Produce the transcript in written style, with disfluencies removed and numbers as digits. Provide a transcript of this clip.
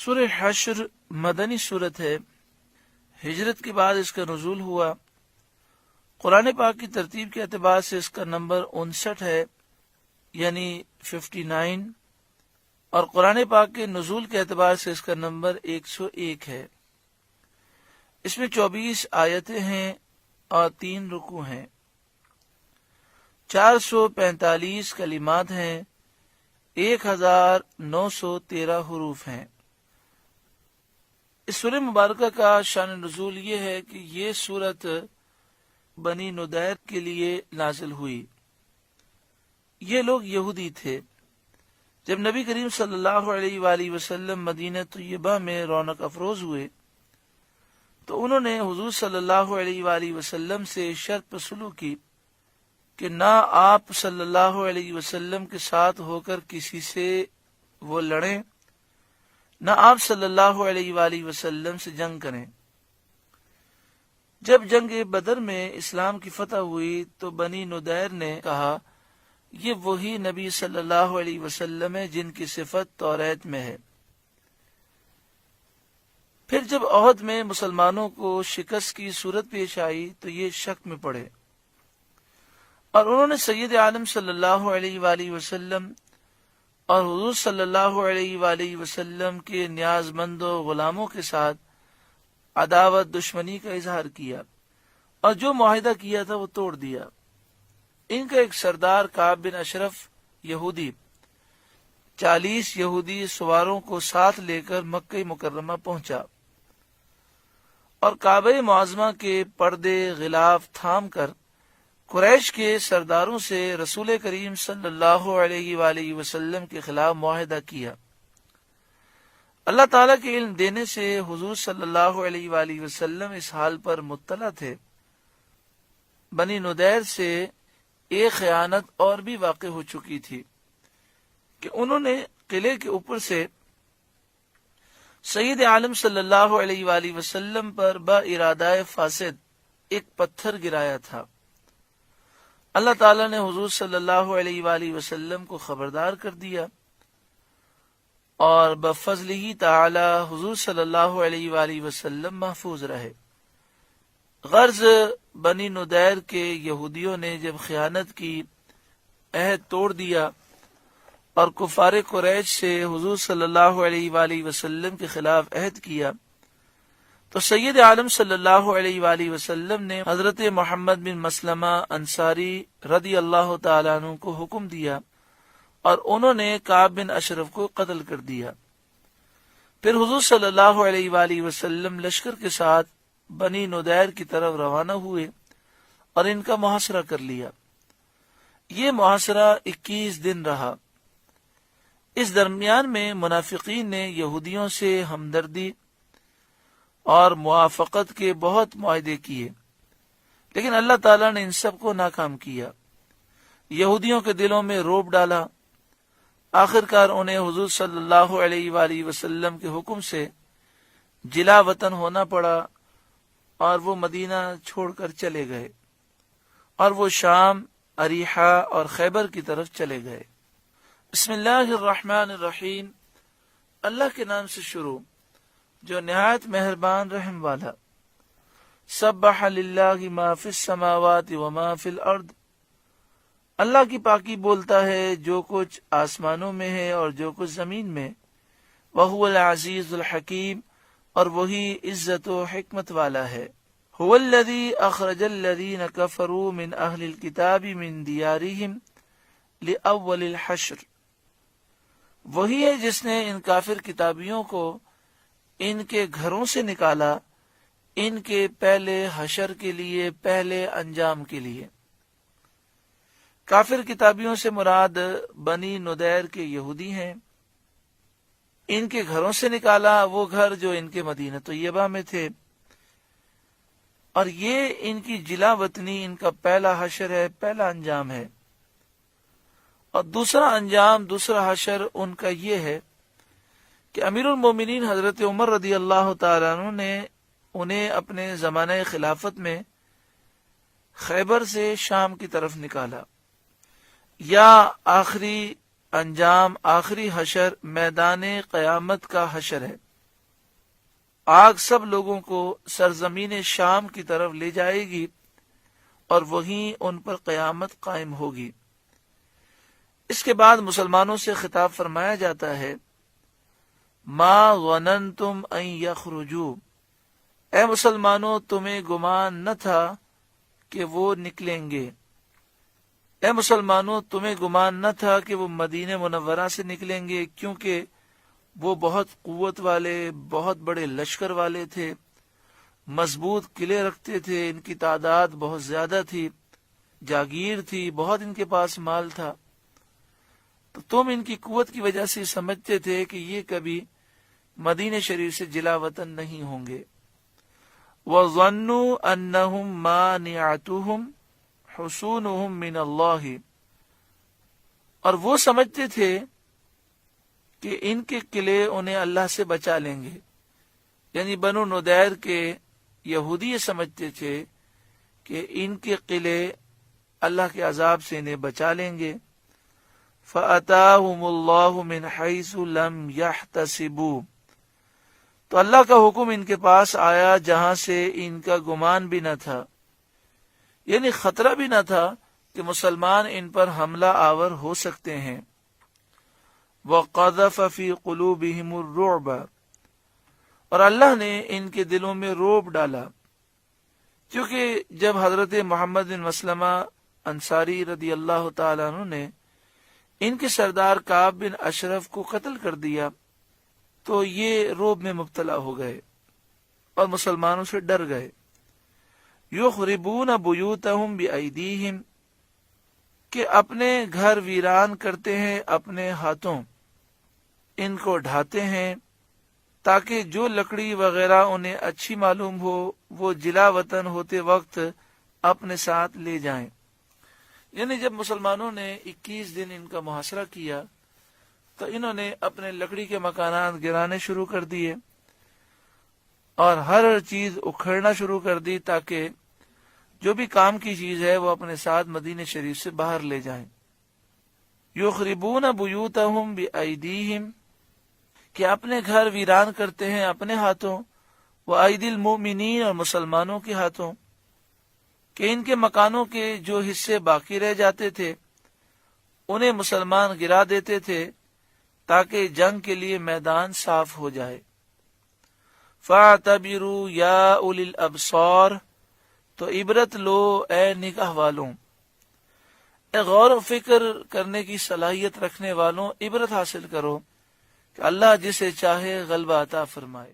سورہ حشر مدنی صورت ہے، ہجرت کے بعد اس کا نزول ہوا۔ قرآن پاک کی ترتیب کے اعتبار سے اس کا نمبر 59 ہے، یعنی 59، اور قرآن پاک کے نزول کے اعتبار سے اس کا نمبر 101 ہے۔ اس میں 24 آیتیں ہیں اور 3 رکوع ہیں، 445 کلمات ہیں، 1913 حروف ہیں۔ اس سورہ مبارکہ کا شان نزول یہ ہے کہ یہ سورت بنی نضیر کے لیے نازل ہوئی۔ یہ لوگ یہودی تھے۔ جب نبی کریم صلی اللہ علیہ وآلہ وسلم مدینہ طیبہ میں رونق افروز ہوئے تو انہوں نے حضور صلی اللہ علیہ وآلہ وسلم سے شرط پر سلوک کی کہ نہ آپ صلی اللہ علیہ وسلم کے ساتھ ہو کر کسی سے وہ لڑیں، نہ آپ صلی اللہ علیہ وآلہ وسلم سے جنگ کریں۔ جب جنگ بدر میں اسلام کی فتح ہوئی تو بنی نضیر نے کہا یہ وہی نبی صلی اللہ علیہ وسلم ہے جن کی صفت توریت میں ہے۔ پھر جب احد میں مسلمانوں کو شکست کی صورت پیش آئی تو یہ شک میں پڑے اور انہوں نے سید عالم صلی اللہ علیہ وآلہ وسلم اور حضور صلی اللہ علیہ وآلہ وسلم کے نیاز مند و غلاموں کے ساتھ عداوت دشمنی کا اظہار کیا اور جو معاہدہ کیا تھا وہ توڑ دیا۔ ان کا ایک سردار کعب بن اشرف یہودی 40 یہودی سواروں کو ساتھ لے کر مکہ مکرمہ پہنچا اور کعبہ معظمہ کے پردے غلاف تھام کر قریش کے سرداروں سے رسول کریم صلی اللہ علیہ وآلہ وسلم کے خلاف معاہدہ کیا۔ اللہ تعالیٰ کے علم دینے سے حضور صلی اللہ علیہ وآلہ وسلم اس حال پر مطلع تھے۔ بنی نضیر سے ایک خیانت اور بھی واقع ہو چکی تھی کہ انہوں نے قلعے کے اوپر سے سید عالم صلی اللہ علیہ وآلہ وسلم پر با ارادہ فاسد ایک پتھر گرایا تھا۔ اللہ تعالیٰ نے حضور صلی اللہ علیہ وآلہ وسلم کو خبردار کر دیا اور بفضل ہی تعالی حضور صلی اللہ علیہ وآلہ وسلم محفوظ رہے۔ غرض بنی نضیر کے یہودیوں نے جب خیانت کی، عہد توڑ دیا اور کفار قریش سے حضور صلی اللہ علیہ وآلہ وسلم کے خلاف عہد کیا تو سید عالم صلی اللہ علیہ وآلہ وسلم نے حضرت محمد بن مسلمہ انصاری رضی اللہ تعالیٰ عنہ کو حکم دیا اور انہوں نے کعب بن اشرف کو قتل کر دیا۔ پھر حضور صلی اللہ علیہ وآلہ وسلم لشکر کے ساتھ بنی نضیر کی طرف روانہ ہوئے اور ان کا محاصرہ کر لیا۔ یہ محاصرہ 21 دن رہا۔ اس درمیان میں منافقین نے یہودیوں سے ہمدردی اور موافقت کے بہت معاہدے کیے، لیکن اللہ تعالیٰ نے ان سب کو ناکام کیا، یہودیوں کے دلوں میں رعب ڈالا۔ آخرکار انہیں حضور صلی اللہ علیہ وآلہ وسلم کے حکم سے جلا وطن ہونا پڑا اور وہ مدینہ چھوڑ کر چلے گئے اور وہ شام، اریحہ اور خیبر کی طرف چلے گئے۔ بسم اللہ الرحمن الرحیم، اللہ کے نام سے شروع جو نہایت مہربان رحم والا۔ سبح للہ ما فی السماوات وما فی الارض، اللہ کی پاکی بولتا ہے جو کچھ آسمانوں میں ہے اور جو کچھ زمین میں۔ وہو العزیز الحکیم، اور وہی عزت و حکمت والا ہے۔ هو الذی اخرج الذین کفروا من اہل الکتاب من دیارہم لأول الحشر، وہی ہے جس نے ان کافر کتابیوں کو ان کے گھروں سے نکالا ان کے پہلے حشر کے لیے، پہلے انجام کے لیے۔ کافر کتابیوں سے مراد بنی نضیر کے یہودی ہیں۔ ان کے گھروں سے نکالا وہ گھر جو ان کے مدینہ طیبہ میں تھے، اور یہ ان کی جلا وطنی ان کا پہلا حشر ہے، پہلا انجام ہے۔ اور دوسرا انجام، دوسرا حشر ان کا یہ ہے کہ امیر المومنین حضرت عمر رضی اللہ تعالیٰ عنہ نے انہیں اپنے زمانہ خلافت میں خیبر سے شام کی طرف نکالا۔ یا آخری انجام، آخری حشر میدان قیامت کا حشر ہے۔ آگ سب لوگوں کو سرزمین شام کی طرف لے جائے گی اور وہیں ان پر قیامت قائم ہوگی۔ اس کے بعد مسلمانوں سے خطاب فرمایا جاتا ہے، ما ظننتم ان یخرجوا، اے مسلمانوں تمہیں گمان نہ تھا کہ وہ نکلیں گے، اے مسلمانوں تمہیں گمان نہ تھا کہ وہ مدینہ منورہ سے نکلیں گے، کیونکہ وہ بہت قوت والے، بہت بڑے لشکر والے تھے، مضبوط قلعے رکھتے تھے، ان کی تعداد بہت زیادہ تھی، جاگیر تھی، بہت ان کے پاس مال تھا، تو تم ان کی قوت کی وجہ سے سمجھتے تھے کہ یہ کبھی مدینہ شریف سے جلا وطن نہیں ہوں گے۔ وَظَنُّوا أَنَّهُمْ مَانِعَتُهُمْ حُصُونُهُمْ مِنَ اللَّهِ، اور وہ سمجھتے تھے کہ ان کے قلعے انہیں اللہ سے بچا لیں گے، یعنی بنو نضیر کے یہودی یہ سمجھتے تھے کہ ان کے قلعے اللہ کے عذاب سے انہیں بچا لیں گے۔ فَأَتَاهُمُ اللَّهُ مِنْ حَيْثُ لَمْ يَحْتَسِبُوا، تو اللہ کا حکم ان کے پاس آیا جہاں سے ان کا گمان بھی نہ تھا، یعنی خطرہ بھی نہ تھا کہ مسلمان ان پر حملہ آور ہو سکتے ہیں۔ وَقَذَفَ فِي قُلُوبِهِمُ الرُّعْبَ، اور اللہ نے ان کے دلوں میں رعب ڈالا، کیونکہ جب حضرت محمد بن مسلمہ انصاری رضی اللہ تعالیٰ عنہ نے ان کے سردار کعب بن اشرف کو قتل کر دیا تو یہ رعب میں مبتلا ہو گئے اور مسلمانوں سے ڈر گئے۔ یخربون بیوتہم بأیدیہم، کہ اپنے گھر ویران کرتے ہیں اپنے ہاتھوں، ان کو ڈھاتے ہیں تاکہ جو لکڑی وغیرہ انہیں اچھی معلوم ہو وہ جلا وطن ہوتے وقت اپنے ساتھ لے جائیں۔ یعنی جب مسلمانوں نے 21 دن ان کا محاصرہ کیا تو انہوں نے اپنے لکڑی کے مکانات گرانے شروع کر دیے اور ہر چیز اکھڑنا شروع کر دی تاکہ جو بھی کام کی چیز ہے وہ اپنے ساتھ مدینہ شریف سے باہر لے جائیں۔ یخربون بیوتہم بأیدیہم، کہ اپنے گھر ویران کرتے ہیں اپنے ہاتھوں، وأیدی المؤمنین، اور مسلمانوں کے ہاتھوں، کہ ان کے مکانوں کے جو حصے باقی رہ جاتے تھے انہیں مسلمان گرا دیتے تھے تاکہ جنگ کے لیے میدان صاف ہو جائے۔ فَاعْتَبِرُوا يَا أُولِي الْأَبْصَارِ، تو عبرت لو اے نگاہ والوں، اے غور و فکر کرنے کی صلاحیت رکھنے والوں، عبرت حاصل کرو کہ اللہ جسے چاہے غلبہ عطا فرمائے۔